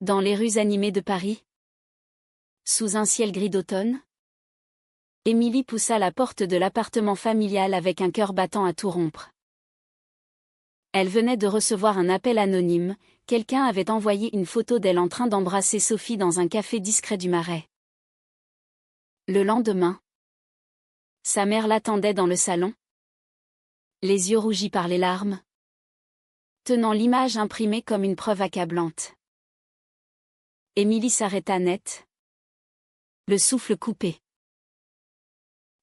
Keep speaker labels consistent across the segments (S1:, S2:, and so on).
S1: Dans les rues animées de Paris, sous un ciel gris d'automne, Émilie poussa la porte de l'appartement familial avec un cœur battant à tout rompre. Elle venait de recevoir un appel anonyme, quelqu'un avait envoyé une photo d'elle en train d'embrasser Sophie dans un café discret du Marais. Le lendemain, sa mère l'attendait dans le salon, les yeux rougis par les larmes, tenant l'image imprimée comme une preuve accablante. Émilie s'arrêta net, le souffle coupé.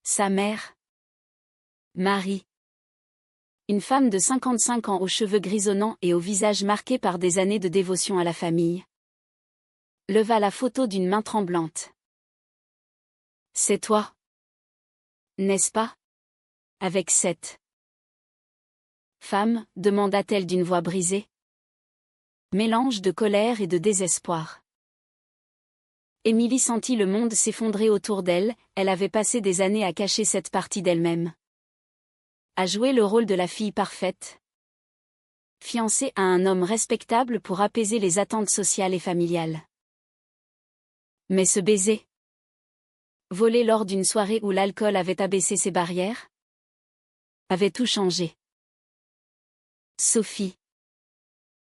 S1: Sa mère, Marie, une femme de 55 ans aux cheveux grisonnants et au visage marqué par des années de dévotion à la famille, leva la photo d'une main tremblante. « C'est toi, n'est-ce pas ? Avec cette femme, demanda-t-elle d'une voix brisée. Mélange de colère et de désespoir. Émilie sentit le monde s'effondrer autour d'elle, elle avait passé des années à cacher cette partie d'elle-même. À jouer le rôle de la fille parfaite, fiancée à un homme respectable pour apaiser les attentes sociales et familiales. Mais ce baiser, volé lors d'une soirée où l'alcool avait abaissé ses barrières, avait tout changé. Sophie,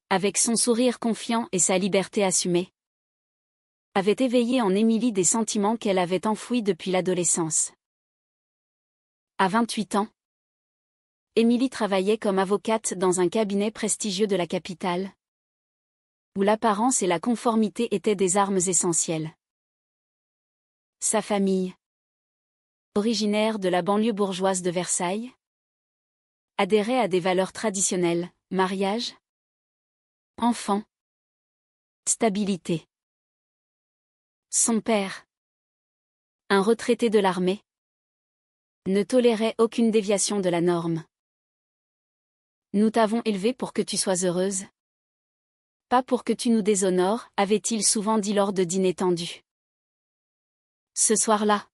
S1: avec son sourire confiant et sa liberté assumée, avait éveillé en Émilie des sentiments qu'elle avait enfouis depuis l'adolescence. À 28 ans, Émilie travaillait comme avocate dans un cabinet prestigieux de la capitale, où l'apparence et la conformité étaient des armes essentielles. Sa famille, originaire de la banlieue bourgeoise de Versailles, adhérait à des valeurs traditionnelles, mariage, enfants, stabilité. Son père, un retraité de l'armée, ne tolérait aucune déviation de la norme. Nous t'avons élevée pour que tu sois heureuse, pas pour que tu nous déshonores, avait-il souvent dit lors de dîners tendus. Ce soir-là,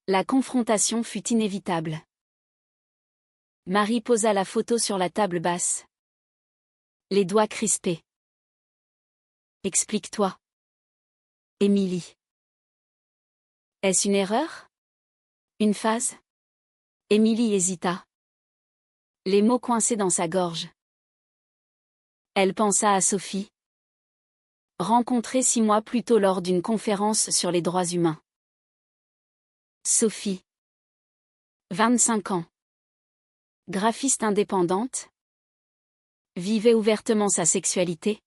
S1: la confrontation fut inévitable. Marie posa la photo sur la table basse, les doigts crispés. Explique-toi, Émilie. Est-ce une erreur ? Une phase ? Émilie hésita, les mots coincés dans sa gorge. Elle pensa à Sophie, rencontrée 6 mois plus tôt lors d'une conférence sur les droits humains. Sophie, 25 ans, graphiste indépendante, vivait ouvertement sa sexualité,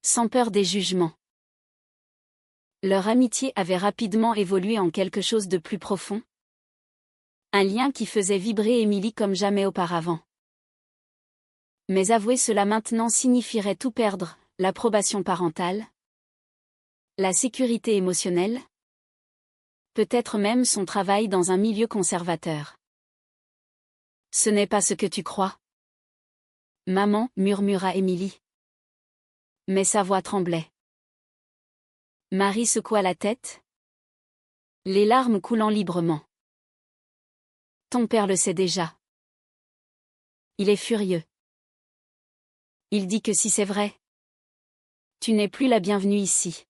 S1: sans peur des jugements. Leur amitié avait rapidement évolué en quelque chose de plus profond, un lien qui faisait vibrer Émilie comme jamais auparavant. Mais avouer cela maintenant signifierait tout perdre, l'approbation parentale, la sécurité émotionnelle, peut-être même son travail dans un milieu conservateur. Ce n'est pas ce que tu crois. Maman, murmura Émilie. Mais sa voix tremblait. Marie secoua la tête, les larmes coulant librement. Ton père le sait déjà. Il est furieux. Il dit que si c'est vrai, tu n'es plus la bienvenue ici.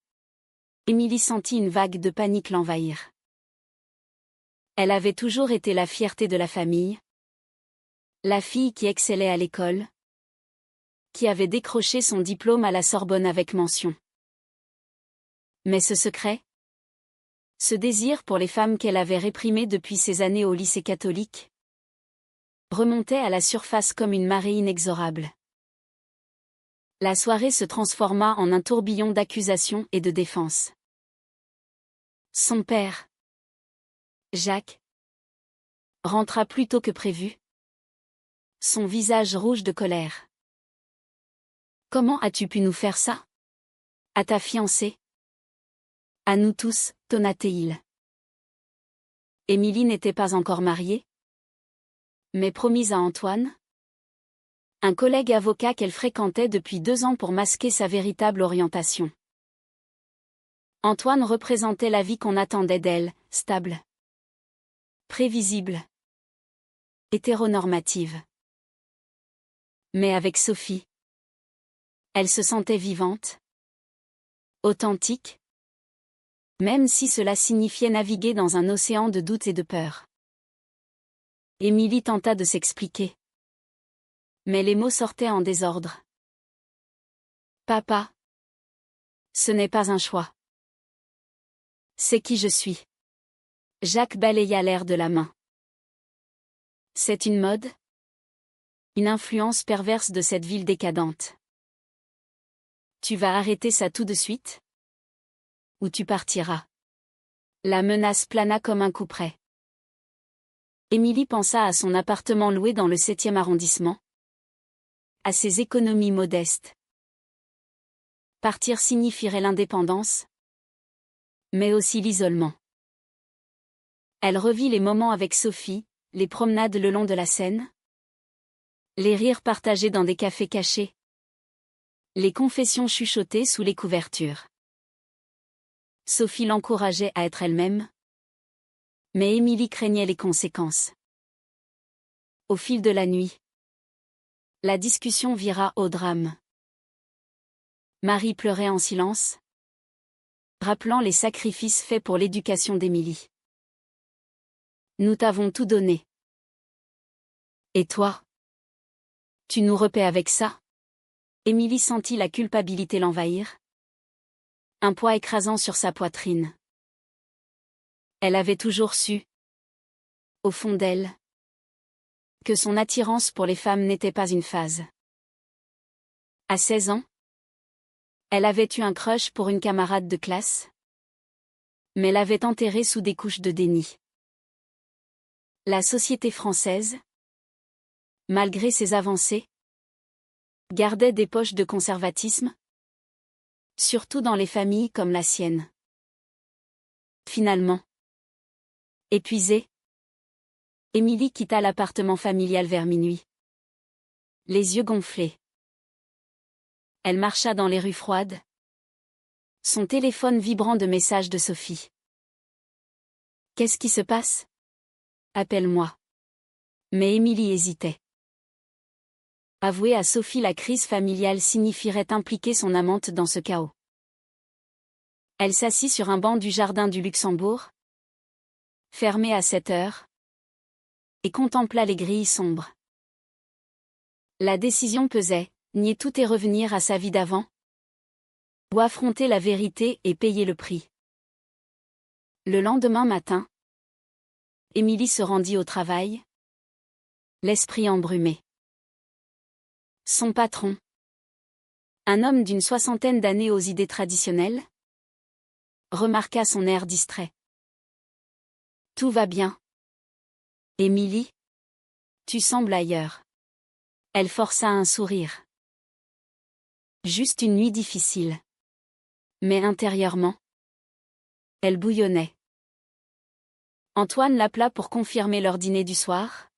S1: Émilie sentit une vague de panique l'envahir. Elle avait toujours été la fierté de la famille, la fille qui excellait à l'école, qui avait décroché son diplôme à la Sorbonne avec mention. Mais ce secret, ce désir pour les femmes qu'elle avait réprimé depuis ses années au lycée catholique, remontait à la surface comme une marée inexorable. La soirée se transforma en un tourbillon d'accusations et de défenses. Son père, Jacques, rentra plus tôt que prévu, son visage rouge de colère. Comment as-tu pu nous faire ça ? À ta fiancée ? À nous tous, tonna-t-il. Émilie n'était pas encore mariée, mais promise à Antoine, un collègue avocat qu'elle fréquentait depuis 2 ans pour masquer sa véritable orientation. Antoine représentait la vie qu'on attendait d'elle, stable, prévisible, hétéronormative. Mais avec Sophie, Elle se sentait vivante, authentique, même si cela signifiait naviguer dans un océan de doutes et de peur. Émilie tenta de s'expliquer. Mais les mots sortaient en désordre. Papa. Ce n'est pas un choix. C'est qui je suis. Jacques balaya l'air de la main. C'est une mode? Une influence perverse de cette ville décadente. Tu vas arrêter ça tout de suite? Ou tu partiras? La menace plana comme un couperet. Émilie pensa à son appartement loué dans le 7e arrondissement. À ses économies modestes. Partir signifierait l'indépendance, mais aussi l'isolement. Elle revit les moments avec Sophie, les promenades le long de la Seine, les rires partagés dans des cafés cachés, les confessions chuchotées sous les couvertures. Sophie l'encourageait à être elle-même, mais Émilie craignait les conséquences. Au fil de la nuit, la discussion vira au drame. Marie pleurait en silence, rappelant les sacrifices faits pour l'éducation d'Émilie. Nous t'avons tout donné. Et toi? Tu nous repaies avec ça? Émilie sentit la culpabilité l'envahir. Un poids écrasant sur sa poitrine. Elle avait toujours su, au fond d'elle, que son attirance pour les femmes n'était pas une phase. À 16 ans, elle avait eu un crush pour une camarade de classe, mais l'avait enterré sous des couches de déni. La société française, malgré ses avancées, gardait des poches de conservatisme, surtout dans les familles comme la sienne. Finalement, épuisée, Émilie quitta l'appartement familial vers minuit. Les yeux gonflés. Elle marcha dans les rues froides. Son téléphone vibrant de messages de Sophie. Qu'est-ce qui se passe? Appelle-moi. Mais Émilie hésitait. Avouer à Sophie la crise familiale signifierait impliquer son amante dans ce chaos. Elle s'assit sur un banc du jardin du Luxembourg, fermé à 7 heures, et contempla les grilles sombres. La décision pesait, nier tout et revenir à sa vie d'avant, ou affronter la vérité et payer le prix. Le lendemain matin, Émilie se rendit au travail, l'esprit embrumé. Son patron, un homme d'une 60aine d'années aux idées traditionnelles, remarqua son air distrait. Tout va bien. Émilie, tu sembles ailleurs. Elle força un sourire. Juste une nuit difficile. Mais intérieurement, elle bouillonnait. Antoine l'appela pour confirmer leur dîner du soir,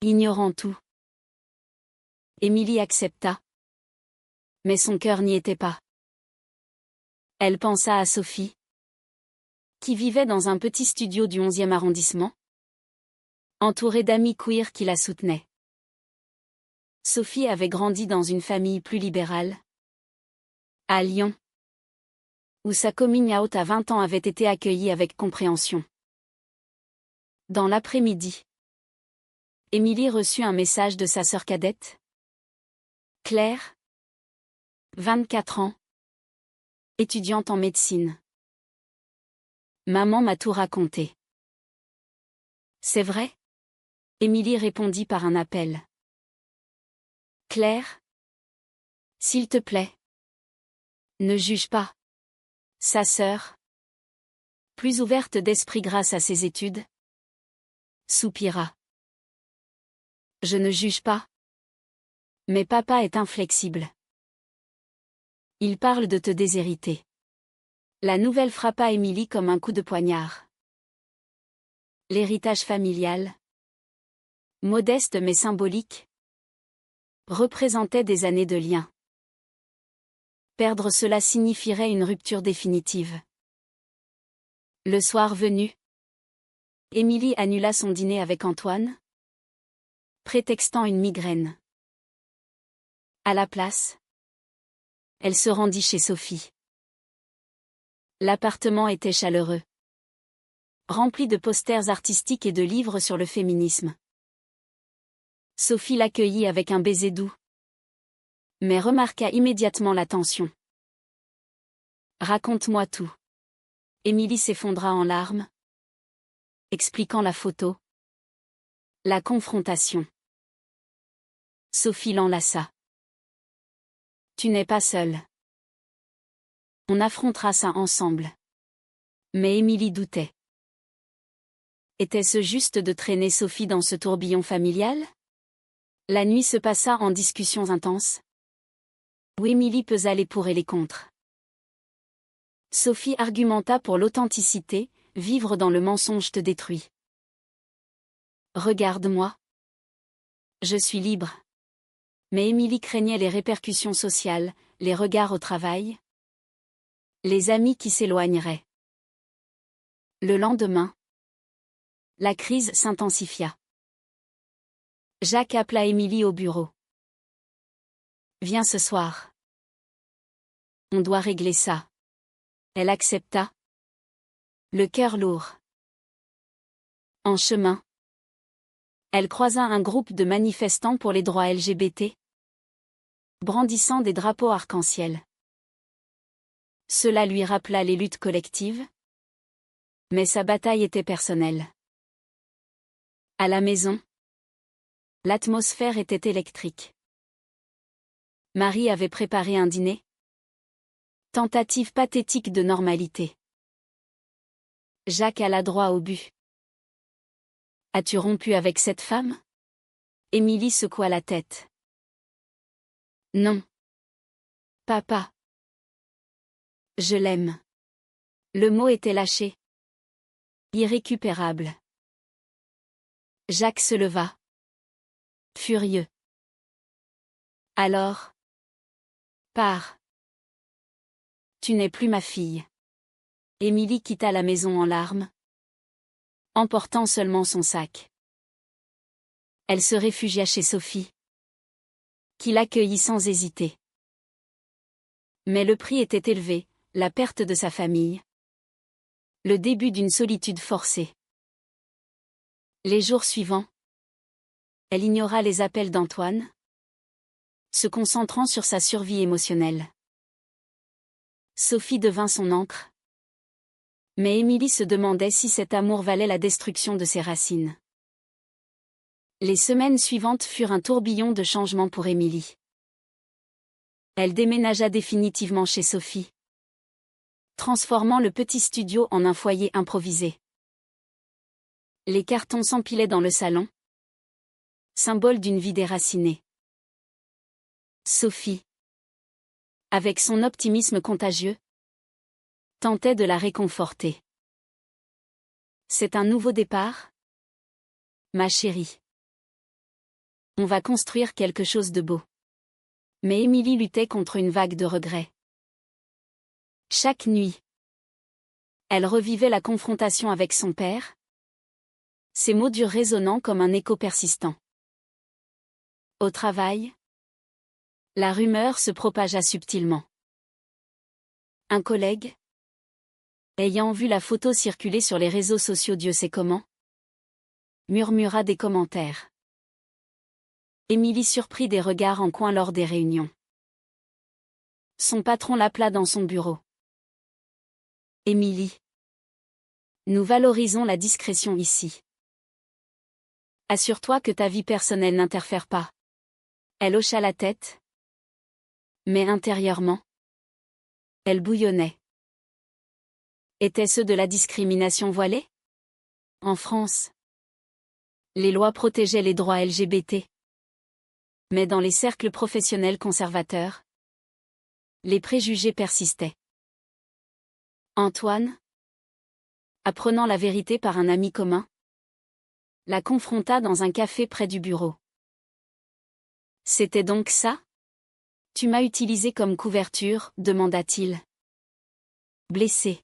S1: ignorant tout. Émilie accepta. Mais son cœur n'y était pas. Elle pensa à Sophie, qui vivait dans un petit studio du 11e arrondissement, entourée d'amis queer qui la soutenaient. Sophie avait grandi dans une famille plus libérale, à Lyon, où sa coming out à 20 ans avait été accueillie avec compréhension. Dans l'après-midi, Émilie reçut un message de sa sœur cadette, Claire, 24 ans, étudiante en médecine. Maman m'a tout raconté. C'est vrai? Émilie répondit par un appel. Claire? S'il te plaît. Ne juge pas. Sa sœur, plus ouverte d'esprit grâce à ses études, soupira. Je ne juge pas. Mais papa est inflexible. Il parle de te déshériter. La nouvelle frappa Émilie comme un coup de poignard. L'héritage familial, modeste mais symbolique, représentait des années de lien. Perdre cela signifierait une rupture définitive. Le soir venu, Émilie annula son dîner avec Antoine, prétextant une migraine. À la place, Elle se rendit chez Sophie. L'appartement était chaleureux, rempli de posters artistiques et de livres sur le féminisme. Sophie l'accueillit avec un baiser doux, mais remarqua immédiatement la tension. « Raconte-moi tout. » Émilie s'effondra en larmes, expliquant la photo. La confrontation. Sophie l'enlaça. « Tu n'es pas seule. On affrontera ça ensemble. » Mais Émilie doutait. Était-ce juste de traîner Sophie dans ce tourbillon familial? La nuit se passa en discussions intenses, où Émilie pesa les pour et les contre. Sophie argumenta pour l'authenticité, vivre dans le mensonge te détruit. Regarde-moi. Je suis libre. Mais Émilie craignait les répercussions sociales, les regards au travail, les amis qui s'éloigneraient. Le lendemain, la crise s'intensifia. Jacques appela Émilie au bureau. « Viens ce soir. On doit régler ça. » Elle accepta, le cœur lourd. En chemin, elle croisa un groupe de manifestants pour les droits LGBT, brandissant des drapeaux arc-en-ciel. Cela lui rappela les luttes collectives, mais sa bataille était personnelle. À la maison, l'atmosphère était électrique. Marie avait préparé un dîner. Tentative pathétique de normalité. Jacques alla droit au but. « As-tu rompu avec cette femme ?» Émilie secoua la tête. « Non. Papa. Je l'aime. » Le mot était lâché. Irrécupérable. Jacques se leva. Furieux. « Alors, pars. Tu n'es plus ma fille. » Émilie quitta la maison en larmes, emportant seulement son sac. Elle se réfugia chez Sophie, qui l'accueillit sans hésiter. Mais le prix était élevé, la perte de sa famille. Le début d'une solitude forcée. Les jours suivants, elle ignora les appels d'Antoine, se concentrant sur sa survie émotionnelle. Sophie devint son ancre. Mais Émilie se demandait si cet amour valait la destruction de ses racines. Les semaines suivantes furent un tourbillon de changements pour Émilie. Elle déménagea définitivement chez Sophie, transformant le petit studio en un foyer improvisé. Les cartons s'empilaient dans le salon, symbole d'une vie déracinée. Sophie, avec son optimisme contagieux, tentait de la réconforter. « C'est un nouveau départ, ma chérie. On va construire quelque chose de beau. » Mais Émilie luttait contre une vague de regrets. Chaque nuit, elle revivait la confrontation avec son père, ses mots durs résonnant comme un écho persistant. Au travail, la rumeur se propagea subtilement. Un collègue, ayant vu la photo circuler sur les réseaux sociaux Dieu sait comment, murmura des commentaires. Émilie surprit des regards en coin lors des réunions. Son patron l'appela dans son bureau. « Émilie, nous valorisons la discrétion ici. Assure-toi que ta vie personnelle n'interfère pas. » Elle hocha la tête. Mais intérieurement, elle bouillonnait. Était-ce de la discrimination voilée? En France, les lois protégeaient les droits LGBT. Mais dans les cercles professionnels conservateurs, les préjugés persistaient. Antoine, apprenant la vérité par un ami commun, la confronta dans un café près du bureau. « C'était donc ça? Tu m'as utilisé comme couverture, demanda-t-il. Blessé.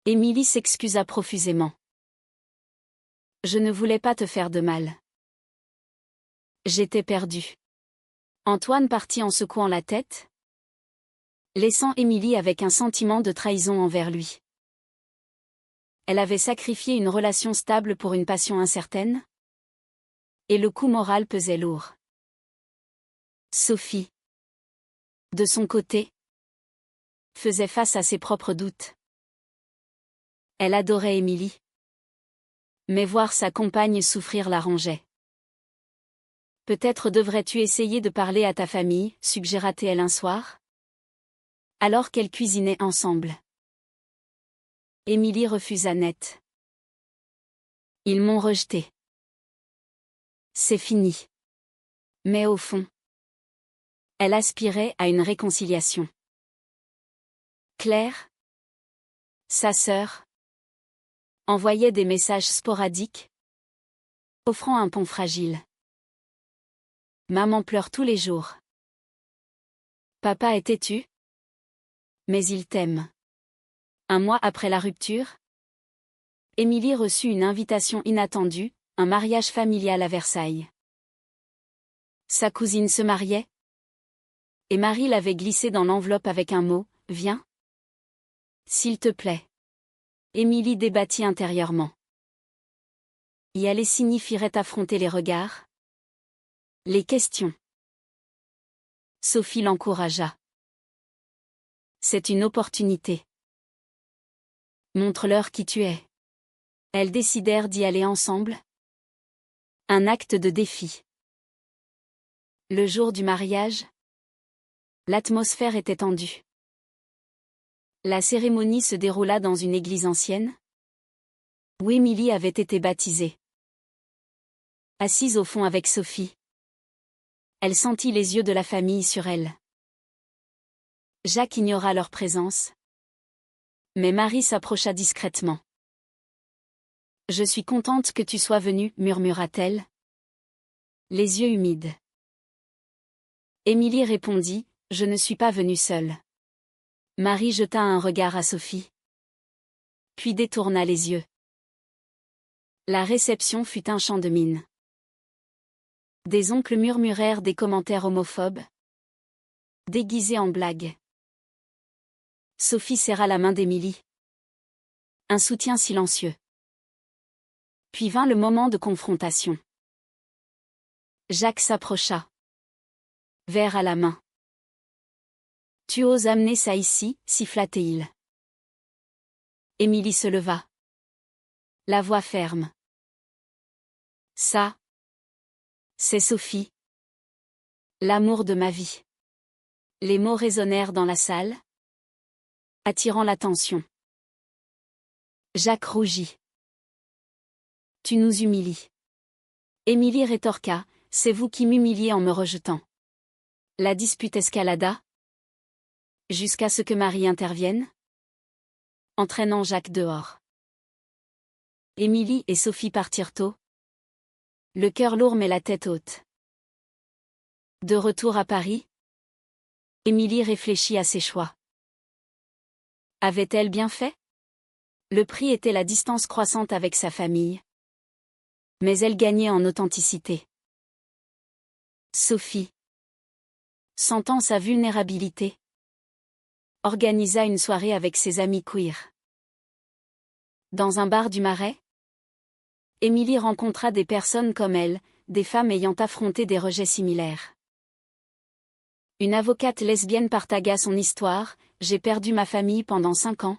S1: Émilie s'excusa profusément. Je ne voulais pas te faire de mal. J'étais perdue. Antoine partit en secouant la tête, laissant Émilie avec un sentiment de trahison envers lui. Elle avait sacrifié une relation stable pour une passion incertaine? Et le coup moral pesait lourd. Sophie, de son côté, faisait face à ses propres doutes. Elle adorait Émilie. Mais voir sa compagne souffrir l'arrangeait. Peut-être devrais-tu essayer de parler à ta famille, suggéra-t-elle un soir, alors qu'elles cuisinaient ensemble. Émilie refusa net. Ils m'ont rejetée. C'est fini. Mais au fond, elle aspirait à une réconciliation. Claire, sa sœur, envoyait des messages sporadiques, offrant un pont fragile. Maman pleure tous les jours. Papa est têtu, mais il t'aime. Un mois après la rupture, Émilie reçut une invitation inattendue, un mariage familial à Versailles. Sa cousine se mariait, et Marie l'avait glissé dans l'enveloppe avec un mot, « Viens. S'il te plaît. » Émilie débattit intérieurement. Y aller signifierait affronter les regards, les questions. Sophie l'encouragea. C'est une opportunité. Montre-leur qui tu es. Elles décidèrent d'y aller ensemble. Un acte de défi. Le jour du mariage, l'atmosphère était tendue. La cérémonie se déroula dans une église ancienne, où Émilie avait été baptisée. Assise au fond avec Sophie, elle sentit les yeux de la famille sur elle. Jacques ignora leur présence, mais Marie s'approcha discrètement. « Je suis contente que tu sois venue, murmura-t-elle, les yeux humides. Émilie répondit, « Je ne suis pas venue seule. » Marie jeta un regard à Sophie, puis détourna les yeux. La réception fut un chant de mine. Des oncles murmurèrent des commentaires homophobes, déguisés en blagues. Sophie serra la main d'Émilie. Un soutien silencieux. Puis vint le moment de confrontation. Jacques s'approcha. Verre à la main. « Tu oses amener ça ici » siffla-t-il. Émilie se leva. La voix ferme. « Ça, c'est Sophie. L'amour de ma vie. » Les mots résonnèrent dans la salle, attirant l'attention. Jacques rougit. « Tu nous humilies. » Émilie rétorqua, « C'est vous qui m'humiliez en me rejetant. » La dispute escalada, jusqu'à ce que Marie intervienne, entraînant Jacques dehors. Émilie et Sophie partirent tôt, le cœur lourd mais la tête haute. De retour à Paris, Émilie réfléchit à ses choix. Avait-elle bien fait? Le prix était la distance croissante avec sa famille. Mais elle gagnait en authenticité. Sophie, sentant sa vulnérabilité, organisa une soirée avec ses amis queer. Dans un bar du Marais, Émilie rencontra des personnes comme elle, des femmes ayant affronté des rejets similaires. Une avocate lesbienne partagea son histoire, « J'ai perdu ma famille pendant 5 ans.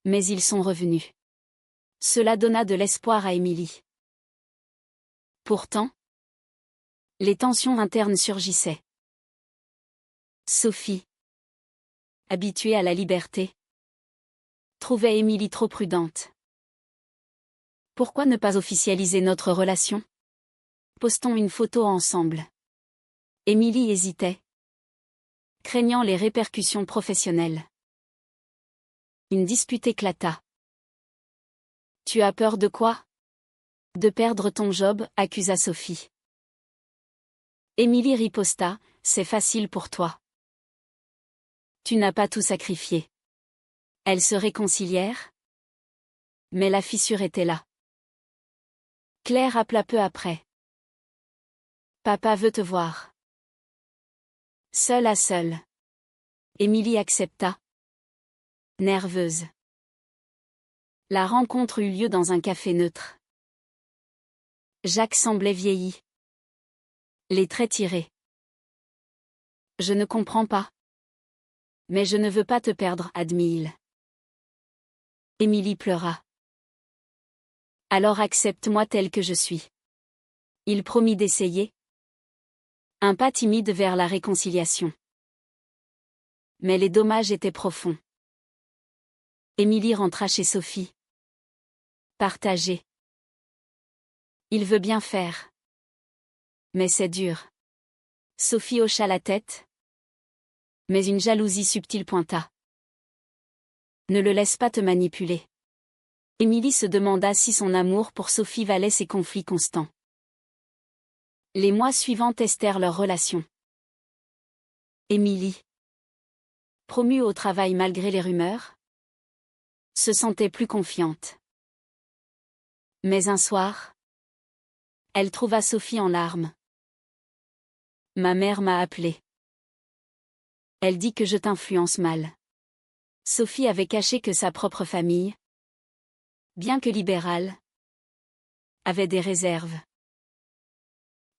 S1: Mais ils sont revenus. » Cela donna de l'espoir à Émilie. Pourtant, les tensions internes surgissaient. Sophie, habituée à la liberté, trouvait Émilie trop prudente. Pourquoi ne pas officialiser notre relation? Postons une photo ensemble. Émilie hésitait, craignant les répercussions professionnelles. Une dispute éclata. Tu as peur de quoi? De perdre ton job, accusa Sophie. Émilie riposta, c'est facile pour toi. Tu n'as pas tout sacrifié. Elles se réconcilièrent, mais la fissure était là. Claire appela peu après. Papa veut te voir. Seul à seul. Émilie accepta, nerveuse. La rencontre eut lieu dans un café neutre. Jacques semblait vieilli. Les traits tirés. Je ne comprends pas. Mais je ne veux pas te perdre, admit-il. Émilie pleura. Alors accepte-moi tel que je suis. Il promit d'essayer. Un pas timide vers la réconciliation. Mais les dommages étaient profonds. Émilie rentra chez Sophie. Partagée. Il veut bien faire. Mais c'est dur. Sophie hocha la tête. Mais une jalousie subtile pointa. Ne le laisse pas te manipuler. Émilie se demanda si son amour pour Sophie valait ces conflits constants. Les mois suivants testèrent leur relation. Émilie, promue au travail malgré les rumeurs, se sentait plus confiante. Mais un soir, elle trouva Sophie en larmes. Ma mère m'a appelée. Elle dit que je t'influence mal. Sophie avait caché que sa propre famille, bien que libérale, avait des réserves.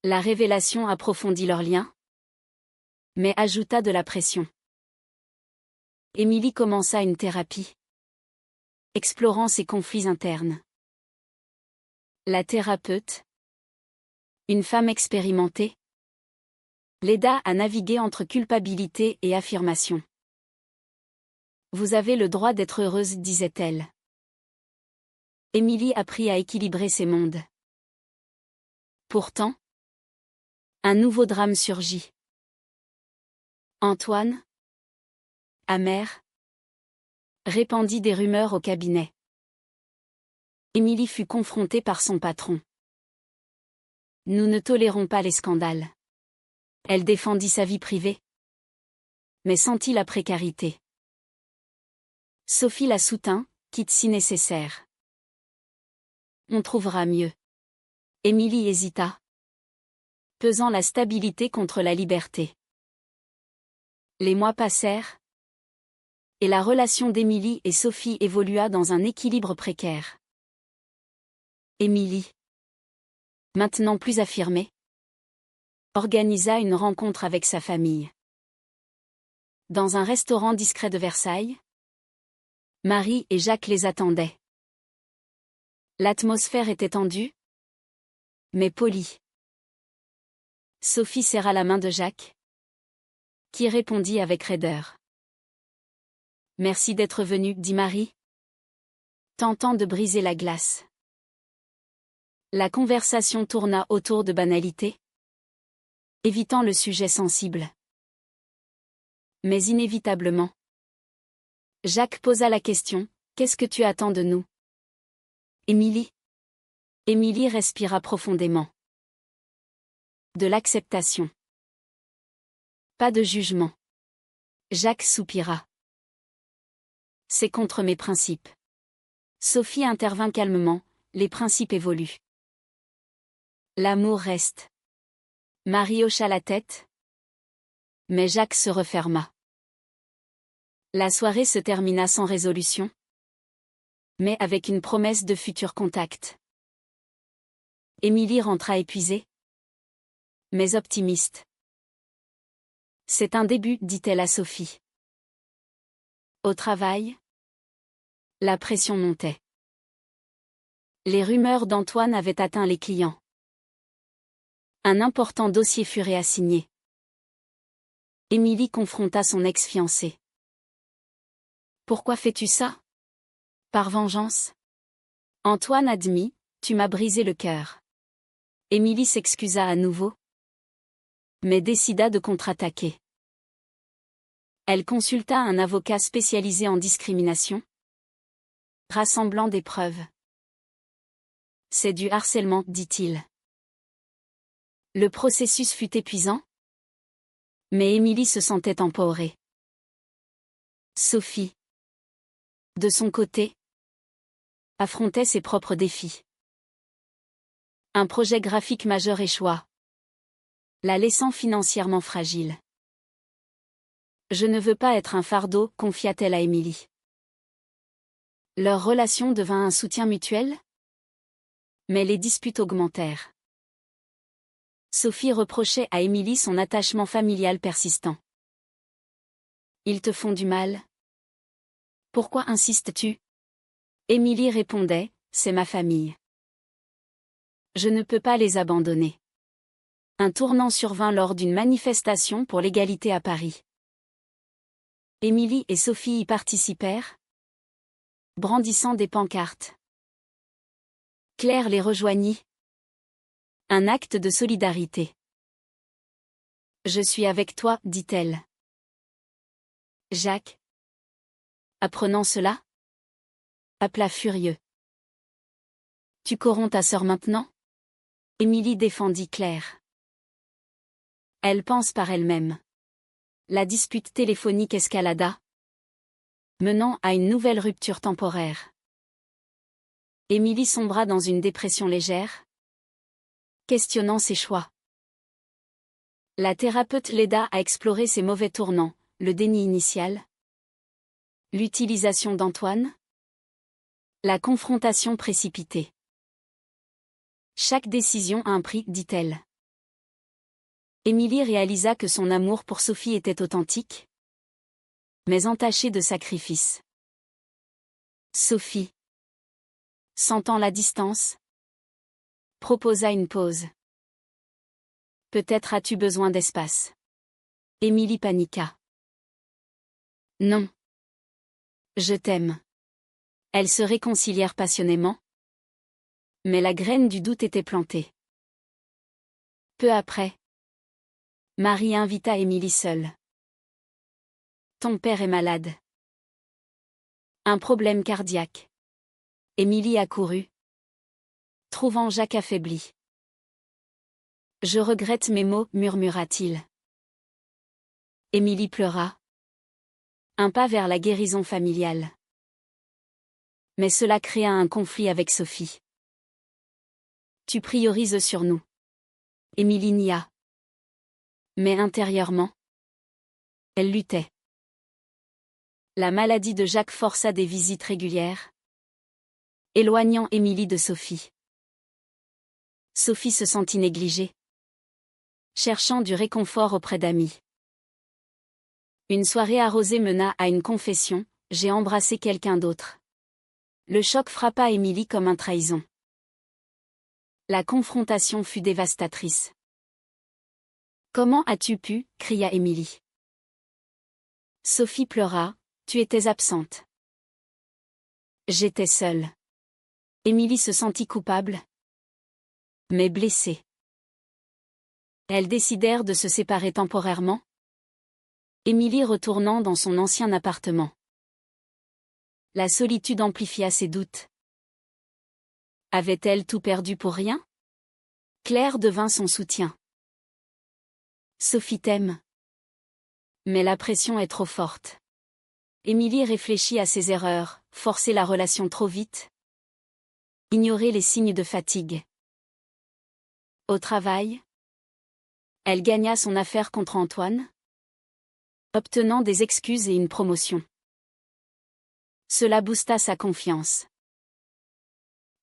S1: La révélation approfondit leur lien, mais ajouta de la pression. Émilie commença une thérapie, explorant ses conflits internes. La thérapeute, une femme expérimentée, l'aida à naviguer entre culpabilité et affirmation. Vous avez le droit d'être heureuse, disait-elle. Émilie apprit à équilibrer ses mondes. Pourtant, un nouveau drame surgit. Antoine, amer, répandit des rumeurs au cabinet. Émilie fut confrontée par son patron. Nous ne tolérons pas les scandales. Elle défendit sa vie privée, mais sentit la précarité. Sophie la soutint, quitte si nécessaire. On trouvera mieux. Émilie hésita, pesant la stabilité contre la liberté. Les mois passèrent, et la relation d'Émilie et Sophie évolua dans un équilibre précaire. Émilie, maintenant plus affirmée, organisa une rencontre avec sa famille. Dans un restaurant discret de Versailles, Marie et Jacques les attendaient. L'atmosphère était tendue, mais polie. Sophie serra la main de Jacques, qui répondit avec raideur. Merci d'être venu, dit Marie, tentant de briser la glace. La conversation tourna autour de banalités, évitant le sujet sensible. Mais inévitablement, Jacques posa la question, qu'est-ce que tu attends de nous? Émilie. Émilie respira profondément. De l'acceptation. Pas de jugement. Jacques soupira. C'est contre mes principes. Sophie intervint calmement, les principes évoluent. L'amour reste. Marie hocha la tête. Mais Jacques se referma. La soirée se termina sans résolution, mais avec une promesse de futur contact. Émilie rentra épuisée, mais optimiste. C'est un début, dit-elle à Sophie. Au travail, la pression montait. Les rumeurs d'Antoine avaient atteint les clients. Un important dossier fut réassigné. Émilie confronta son ex-fiancé. Pourquoi fais-tu ça? Par vengeance? Antoine admit, tu m'as brisé le cœur. Émilie s'excusa à nouveau, mais décida de contre-attaquer. Elle consulta un avocat spécialisé en discrimination, rassemblant des preuves. C'est du harcèlement, dit-il. Le processus fut épuisant, mais Émilie se sentait empourée. Sophie, de son côté, affrontait ses propres défis. Un projet graphique majeur échoua, la laissant financièrement fragile. Je ne veux pas être un fardeau, confia-t-elle à Émilie. Leur relation devint un soutien mutuel? Mais les disputes augmentèrent. Sophie reprochait à Émilie son attachement familial persistant. Ils te font du mal? Pourquoi insistes-tu? Émilie répondait, c'est ma famille. Je ne peux pas les abandonner. Un tournant survint lors d'une manifestation pour l'égalité à Paris. Émilie et Sophie y participèrent, brandissant des pancartes. Claire les rejoignit. Un acte de solidarité. Je suis avec toi, dit-elle. Jacques, apprenant cela, appela furieux. Tu corromps ta sœur maintenant? Émilie défendit Claire. Elle pense par elle-même. La dispute téléphonique escalada, menant à une nouvelle rupture temporaire. Émilie sombra dans une dépression légère, questionnant ses choix. La thérapeute l'aida à explorer ses mauvais tournants, le déni initial, l'utilisation d'Antoine, la confrontation précipitée. Chaque décision a un prix, dit-elle. Émilie réalisa que son amour pour Sophie était authentique, mais entaché de sacrifices. Sophie, sentant la distance, proposa une pause. Peut-être as-tu besoin d'espace. Émilie paniqua. Non. Je t'aime. Elles se réconcilièrent passionnément, mais la graine du doute était plantée. Peu après, Marie invita Émilie seule. Ton père est malade. Un problème cardiaque. Émilie accourut, trouvant Jacques affaibli. Je regrette mes mots, murmura-t-il. Émilie pleura. Un pas vers la guérison familiale. Mais cela créa un conflit avec Sophie. Tu priorises sur nous. Émilie nia. Mais intérieurement, elle luttait. La maladie de Jacques força des visites régulières, éloignant Émilie de Sophie. Sophie se sentit négligée, cherchant du réconfort auprès d'amis. Une soirée arrosée mena à une confession, j'ai embrassé quelqu'un d'autre. Le choc frappa Émilie comme une trahison. La confrontation fut dévastatrice. Comment as-tu pu? Cria Émilie. Sophie pleura, tu étais absente. J'étais seule. Émilie se sentit coupable, mais blessée. Elles décidèrent de se séparer temporairement, Émilie retournant dans son ancien appartement. La solitude amplifia ses doutes. Avait-elle tout perdu pour rien? Claire devint son soutien. Sophie t'aime. Mais la pression est trop forte. Émilie réfléchit à ses erreurs, forcer la relation trop vite, ignorer les signes de fatigue. Au travail, elle gagna son affaire contre Antoine, obtenant des excuses et une promotion. Cela boosta sa confiance.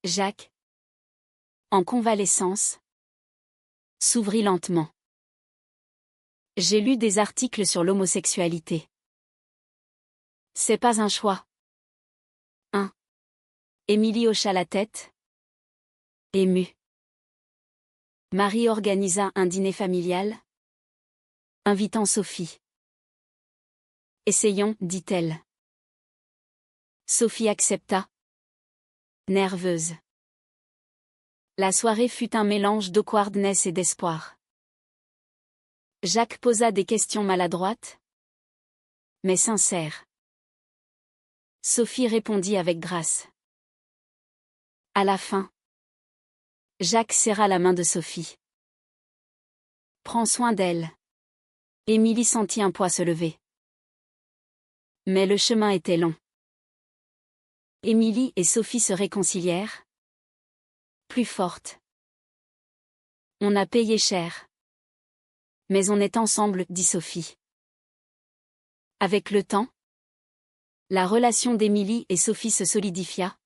S1: Jacques, en convalescence, s'ouvrit lentement. J'ai lu des articles sur l'homosexualité. C'est pas un choix. Émilie hocha la tête, émue. Marie organisa un dîner familial, invitant Sophie. Essayons, dit-elle. Sophie accepta, nerveuse. La soirée fut un mélange d'awkwardness et d'espoir. Jacques posa des questions maladroites, mais sincères. Sophie répondit avec grâce. À la fin, Jacques serra la main de Sophie. Prends soin d'elle. Émilie sentit un poids se lever. Mais le chemin était long. Émilie et Sophie se réconcilièrent, plus fortes. On a payé cher. Mais on est ensemble, dit Sophie. Avec le temps, la relation d'Émilie et Sophie se solidifia,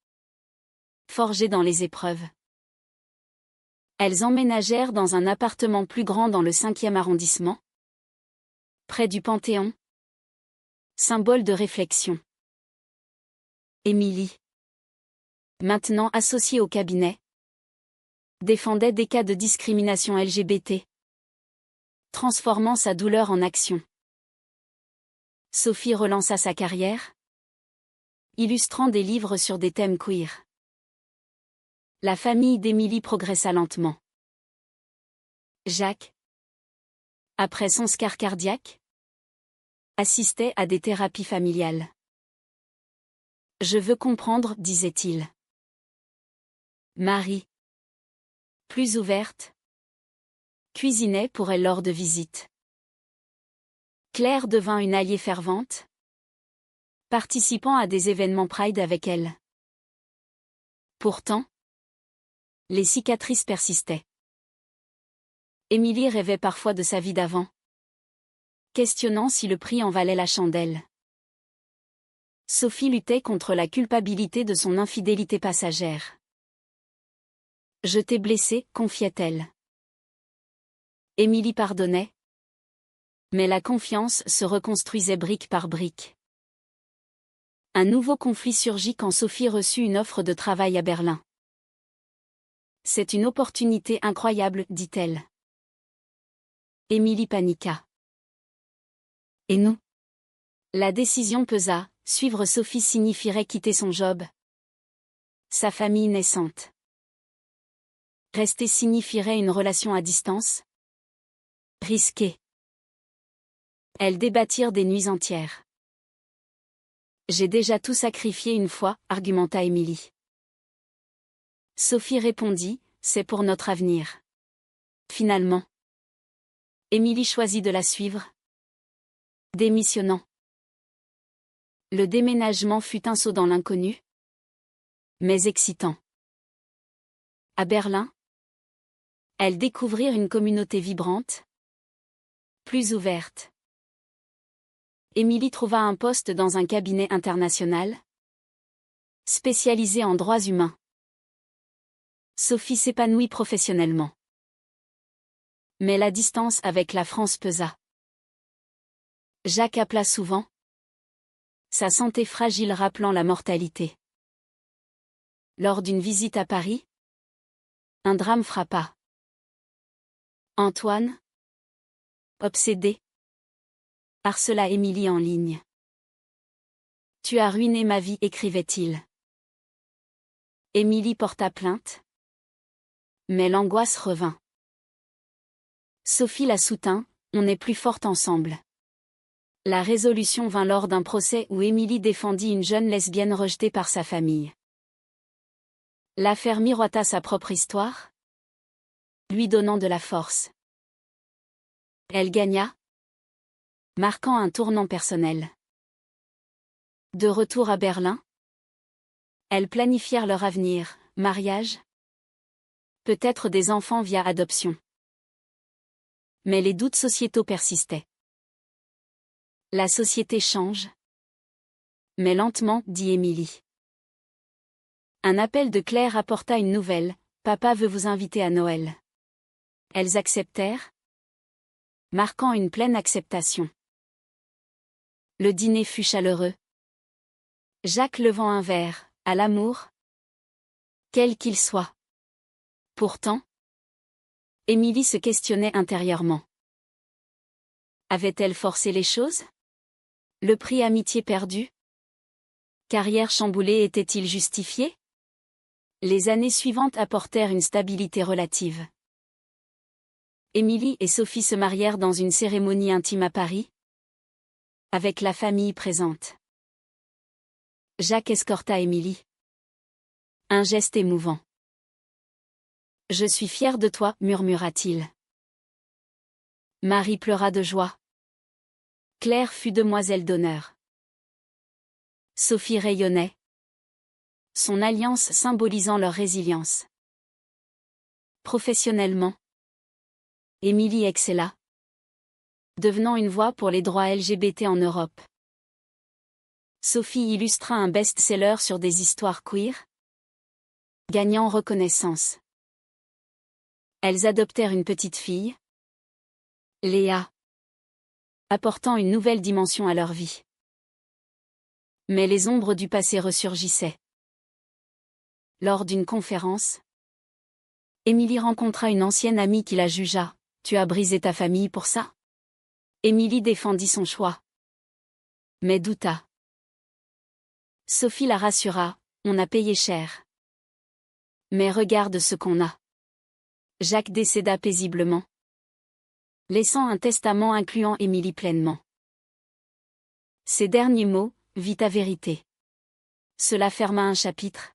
S1: forgée dans les épreuves. Elles emménagèrent dans un appartement plus grand dans le 5e arrondissement, près du Panthéon, symbole de réflexion. Émilie, maintenant associée au cabinet, défendait des cas de discrimination LGBT, transformant sa douleur en action. Sophie relança sa carrière, illustrant des livres sur des thèmes queer. La famille d'Émilie progressa lentement. Jacques, après son scar cardiaque, assistait à des thérapies familiales. « Je veux comprendre », disait-il. Marie, plus ouverte, cuisinait pour elle lors de visites. Claire devint une alliée fervente, participant à des événements Pride avec elle. Pourtant, les cicatrices persistaient. Émilie rêvait parfois de sa vie d'avant, questionnant si le prix en valait la chandelle. Sophie luttait contre la culpabilité de son infidélité passagère. « Je t'ai blessée », confiait-elle. Émilie pardonnait, mais la confiance se reconstruisait brique par brique. Un nouveau conflit surgit quand Sophie reçut une offre de travail à Berlin. « C'est une opportunité incroyable », dit-elle. Émilie paniqua. Et nous ? La décision pesa, suivre Sophie signifierait quitter son job, sa famille naissante. Rester signifierait une relation à distance, risquée. Elles débattirent des nuits entières. « J'ai déjà tout sacrifié une fois », argumenta Émilie. Sophie répondit, « C'est pour notre avenir. » Finalement, Émilie choisit de la suivre, démissionnant. Le déménagement fut un saut dans l'inconnu, mais excitant. À Berlin, elles découvrirent une communauté vibrante, plus ouverte. Émilie trouva un poste dans un cabinet international, spécialisé en droits humains. Sophie s'épanouit professionnellement. Mais la distance avec la France pesa. Jacques appela souvent, sa santé fragile rappelant la mortalité. Lors d'une visite à Paris, un drame frappa. Antoine, obsédé, harcela Émilie en ligne. « Tu as ruiné ma vie », écrivait-il. Émilie porta plainte, mais l'angoisse revint. Sophie la soutint, « On est plus forte ensemble ». La résolution vint lors d'un procès où Émilie défendit une jeune lesbienne rejetée par sa famille. L'affaire miroita sa propre histoire, lui donnant de la force. Elle gagna, marquant un tournant personnel. De retour à Berlin, elles planifièrent leur avenir, mariage, peut-être des enfants via adoption. Mais les doutes sociétaux persistaient. La société change, mais lentement, dit Émilie. Un appel de Claire apporta une nouvelle, « Papa veut vous inviter à Noël ». Elles acceptèrent, marquant une pleine acceptation. Le dîner fut chaleureux. Jacques levant un verre, « À l'amour, quel qu'il soit ». Pourtant, Émilie se questionnait intérieurement. Avait-elle forcé les choses ? Le prix amitié perdu ? Carrière chamboulée était-il justifié ? Les années suivantes apportèrent une stabilité relative. Émilie et Sophie se marièrent dans une cérémonie intime à Paris, avec la famille présente. Jacques escorta Émilie. Un geste émouvant. « Je suis fier de toi », murmura-t-il. Marie pleura de joie. Claire fut demoiselle d'honneur. Sophie rayonnait, son alliance symbolisant leur résilience. Professionnellement, Émilie excella, devenant une voix pour les droits LGBT en Europe. Sophie illustra un best-seller sur des histoires queer, gagnant reconnaissance. Elles adoptèrent une petite fille, Léa, apportant une nouvelle dimension à leur vie. Mais les ombres du passé ressurgissaient. Lors d'une conférence, Émilie rencontra une ancienne amie qui la jugea. « Tu as brisé ta famille pour ça ?» Émilie défendit son choix, mais douta. Sophie la rassura, « On a payé cher. Mais regarde ce qu'on a. » Jacques décéda paisiblement, laissant un testament incluant Émilie pleinement. Ces derniers mots, « Vis ta vérité ». Cela ferma un chapitre,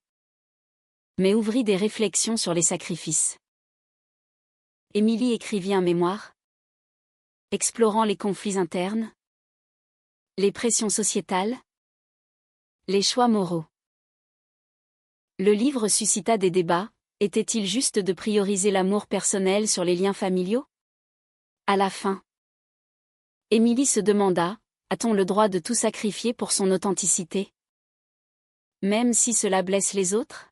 S1: mais ouvrit des réflexions sur les sacrifices. Émilie écrivit un mémoire, explorant les conflits internes, les pressions sociétales, les choix moraux. Le livre suscita des débats. Était-il juste de prioriser l'amour personnel sur les liens familiaux? À la fin, Émilie se demanda, a-t-on le droit de tout sacrifier pour son authenticité? Même si cela blesse les autres?